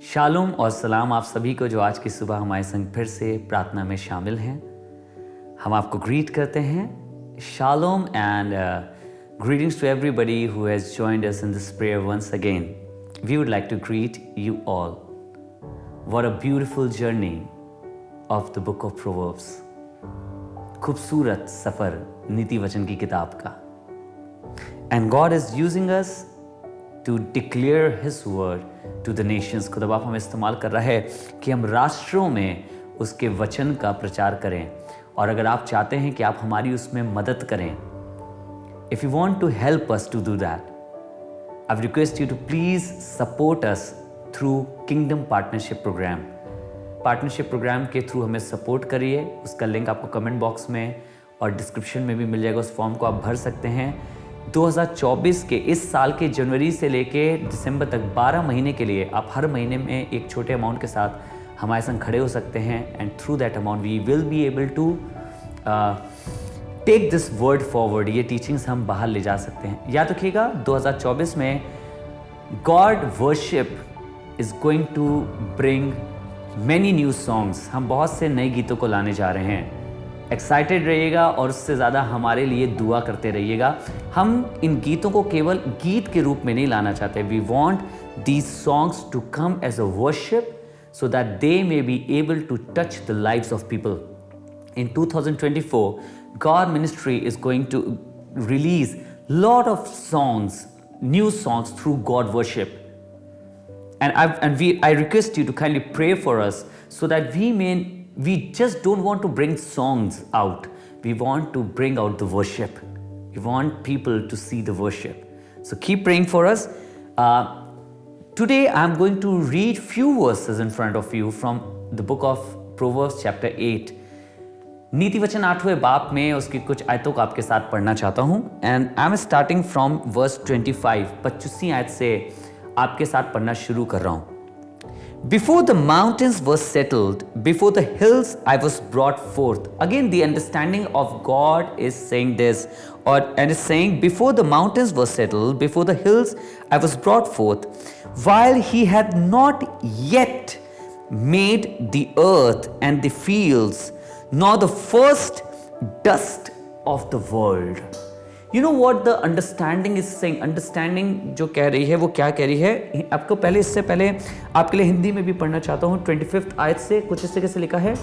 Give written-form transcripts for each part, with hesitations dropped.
Shalom और सलाम आप सभी को जो आज की सुबह हमारे संग फिर से प्रार्थना में शामिल हैं। हम आपको ग्रीट करते हैं। Shalom and greetings to everybody who has joined us in this prayer once again. We would like to greet you all. What a beautiful journey of the book of Proverbs. खूबसूरत सफर नीति वचन की किताब का। And God is using us to declare His word to the nations. खुदा बाप हमें इस्तेमाल कर रहा है कि हम राष्ट्रों में उसके वचन का प्रचार करें। और अगर आप चाहते हैं कि आप हमारी उसमें मदद करें, if you want to help us to do that, I would request you to please support us through Kingdom Partnership Program. Partnership program के थ्रू हमें सपोर्ट करिए। उसका लिंक आपको कमेंट बॉक्स में और डिस्क्रिप्शन में भी मिल जाएगा। उस फॉर्म को आप भर सकते हैं। 2024 के इस साल के जनवरी से लेके दिसंबर तक 12 महीने के लिए आप हर महीने में एक छोटे अमाउंट के साथ हमारे संग खड़े हो सकते हैं। And through that amount we will be able to take this word forward. ये टीचिंग्स हम बाहर ले जा सकते हैं। याद रखिएगा 2024 में God worship is going to bring many new songs. हम बहुत से नए गीतों को लाने जा रहे हैं। एक्साइटेड रहिएगा और उससे ज़्यादा हमारे लिए दुआ करते रहिएगा। हम इन गीतों को केवल गीत के रूप में नहीं लाना चाहते। We want these songs to come as a worship so that they may be able to touch the lives of people. In 2024, God Ministry is going to release lot of songs, new songs through God worship. I request you to kindly pray for us so that we just don't want to bring songs out. We want to bring out the worship. We want people to see the worship. So keep praying for us. Today I'm going to read few verses in front of you from the book of Proverbs chapter 8. नीति वचन 8वें बाप में उसकी कुछ आयतों को आपके साथ पढ़ना चाहता हूँ। And I am starting from verse 25, 25वीं आयत से आपके साथ पढ़ना शुरू कर रहा हूँ। Before the mountains were settled, before the hills I was brought forth. Again, the understanding of God is saying this, and is saying, before the mountains were settled, before the hills I was brought forth, while He had not yet made the earth and the fields, nor the first dust of the world. You know what the understanding is saying? Understanding जो कह रही है वो क्या कह रही है? आपको पहले इससे पहले आपके लिए हिंदी में भी पढ़ना चाहता हूँ। 25th आयत से कुछ इस तरह से लिखा है,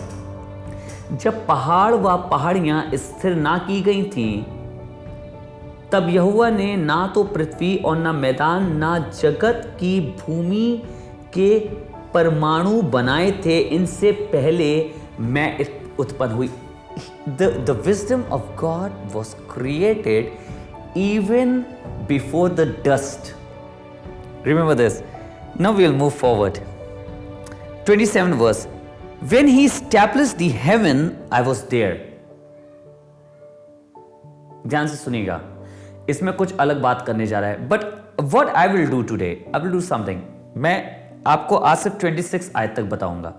जब पहाड़ व पहाड़ियाँ स्थिर ना की गई थीं, तब यहोवा ने ना तो पृथ्वी और ना मैदान ना जगत की भूमि के परमाणु बनाए थे, इनसे पहले मैं उत्पन्न हुई। The wisdom of God was created even before the dust. Remember this. Now we'll move forward. 27th verse. When He established the heaven, I was there. ध्यान से सुनिएगा, इसमें कुछ अलग बात करने जा रहा है। But what I will do today, I will do something. मैं आपको आज सिर्फ 26 आयत तक बताऊंगा,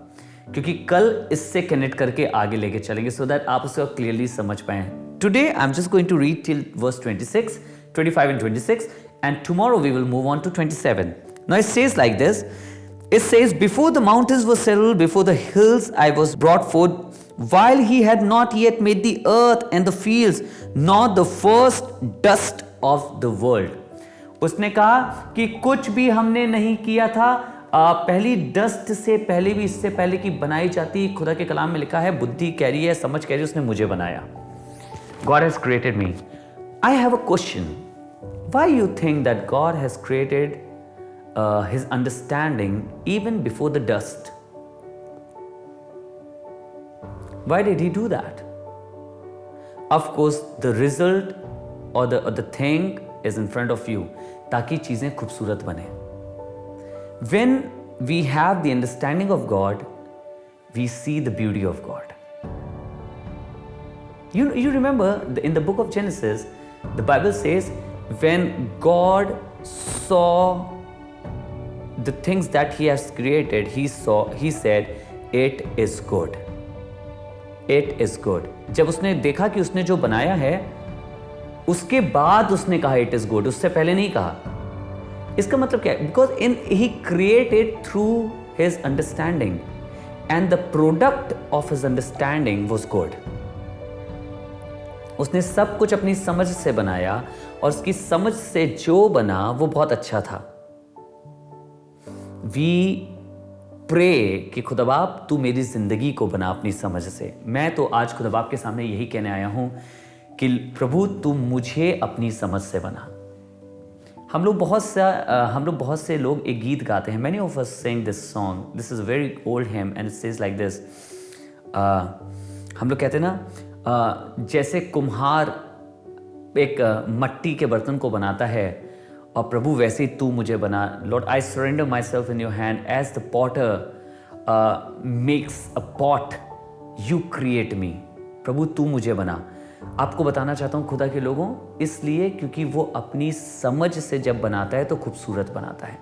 क्योंकि कल इससे कनेक्ट करके आगे लेके चलेंगे सो दैट आप उसको क्लियरली समझ पाए। Today I am just going to read till verse 26, 25 and 26, and tomorrow we will move on to 27. Now it says like this. It says, before the mountains were settled, before the hills I was brought forth, while He had not yet made the earth and the fields, nor the first dust of the world. उसने कहा कि कुछ भी हमने नहीं किया था, पहली डस्ट से पहले भी, इससे पहले की बनाई जाती। खुदा के कलाम में लिखा है, बुद्धि कह रही है, समझ कह रही है, उसने मुझे बनाया। God has created me. I have a question. Why you think that God has created His understanding even before the dust? Why did He do that? Of course, the result or the thing is in front of you, ताकि चीजें खूबसूरत बने। When we have the understanding of God, we see the beauty of God. You remember in the book of Genesis, the Bible says, when God saw the things that He has created, He said, it is good. It is good. जब उसने देखा कि उसने जो बनाया है, उसके बाद उसने कहा it is good, उससे पहले नहीं कहा। इसका मतलब क्या है? Because in he created through his understanding, and the product of his understanding was good. उसने सब कुछ अपनी समझ से बनाया और उसकी समझ से जो बना वो बहुत अच्छा था. We pray कि खुदा बाप तू मेरी जिंदगी को बना अपनी समझ से. मैं तो आज खुदा बाप के सामने यही कहने आया हूं कि प्रभु तू मुझे अपनी समझ से बना. हम लोग बहुत से लोग एक गीत गाते हैं. Many of us sing this song. This is a very old hymn and it says like this. हम लोग कहते हैं ना, जैसे कुम्हार एक मट्टी के बर्तन को बनाता है और प्रभु वैसे ही तू मुझे बना. Lord I surrender myself in your hand as the potter makes a pot, you create me. प्रभु तू मुझे बना. आपको बताना चाहता हूँ खुदा के लोगों, इसलिए क्योंकि वो अपनी समझ से जब बनाता है तो खूबसूरत बनाता है.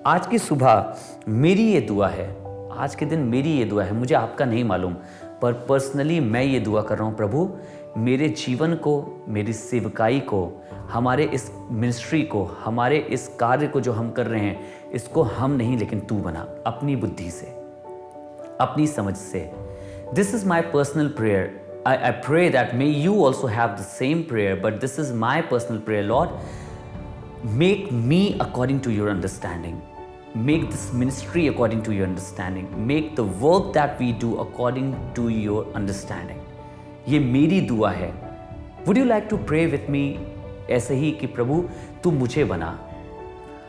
आज की सुबह मेरी ये दुआ है, आज के दिन मेरी ये दुआ है, मुझे आपका नहीं मालूम, पर पर्सनली मैं ये दुआ कर रहा हूँ, प्रभु मेरे जीवन को, मेरी सेवकाई को, हमारे इस मिनिस्ट्री को, हमारे इस कार्य को जो हम कर रहे हैं, इसको हम नहीं लेकिन तू बना अपनी बुद्धि से, अपनी समझ से. This is my personal prayer. I pray that may you also have the same prayer, but this is my personal prayer. Lord, make me according to your understanding. Make this ministry according to your understanding. Make the work that we do according to your understanding. ये मेरी दुआ है. Would you like to pray with me ऐसे ही कि प्रभु तू मुझे बना,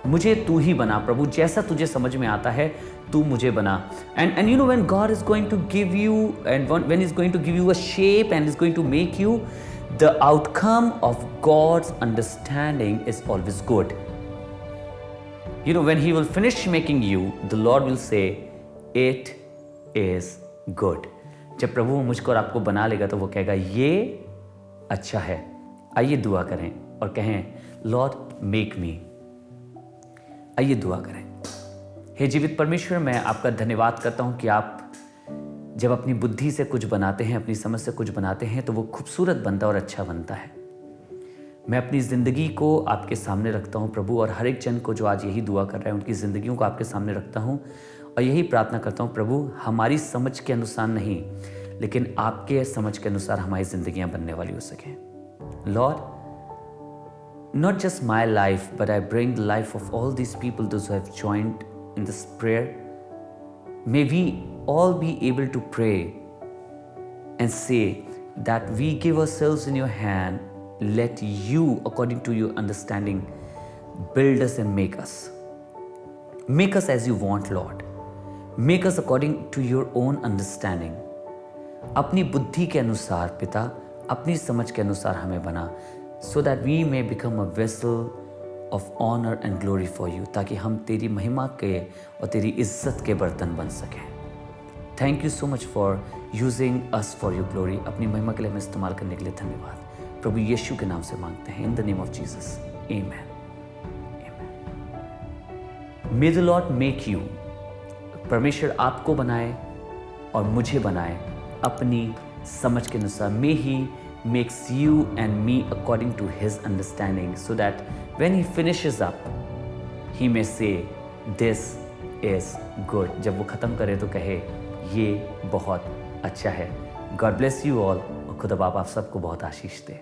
मुझे तू ही बना प्रभु, जैसा तुझे समझ में आता है तू मुझे बना. And you know when God is going to give you and when he's going to give you a shape and is going to make you, the outcome of God's understanding is always good. You know when he will finish making you, the Lord will say it is good. जब प्रभु मुझको और आपको बना लेगा तो वो कहेगा ये अच्छा है. आइए दुआ करें और कहें लॉर्ड मेक मी. आइए दुआ करें. हे जीवित परमेश्वर, मैं आपका धन्यवाद करता हूं कि आप जब अपनी बुद्धि से कुछ बनाते हैं, अपनी समझ से कुछ बनाते हैं तो वो खूबसूरत बनता है और अच्छा बनता है. मैं अपनी ज़िंदगी को आपके सामने रखता हूं प्रभु, और हर एक जन को जो आज यही दुआ कर रहा है उनकी ज़िंदगियों को आपके सामने रखता हूं और यही प्रार्थना करता हूं प्रभु, हमारी समझ के अनुसार नहीं लेकिन आपके समझ के अनुसार हमारी ज़िंदगियाँ बनने वाली हो सकें. Lord, not just my life, but I bring the life of all these people, those who have joined in this prayer. May we all be able to pray and say that we give ourselves in your hand. Let you, according to your understanding, build us and make us. Make us as you want, Lord. Make us according to your own understanding. अपनी बुद्धि के अनुसार पिता, अपनी समझ के अनुसार हमें बना, so that we may become a vessel of honor and glory for you, ताकि हम तेरी महिमा के और तेरी इज्जत के बर्तन बन सकें. Thank you so much for using us for your glory. अपनी महिमा के लिए हमें इस्तेमाल करने के लिए धन्यवाद. प्रभु यीशु के नाम से मांगते हैं, in the name of Jesus, amen. May the Lord make you. परमेश्वर आपको बनाए और मुझे बनाए अपनी समझ के अनुसार. मे ही makes you and me according to his understanding, so that when he finishes up, he may say, this is good. जब वो ख़त्म करे तो कहे ये बहुत अच्छा है. God bless you all और खुदा बाप आप सबको बहुत आशीष दे.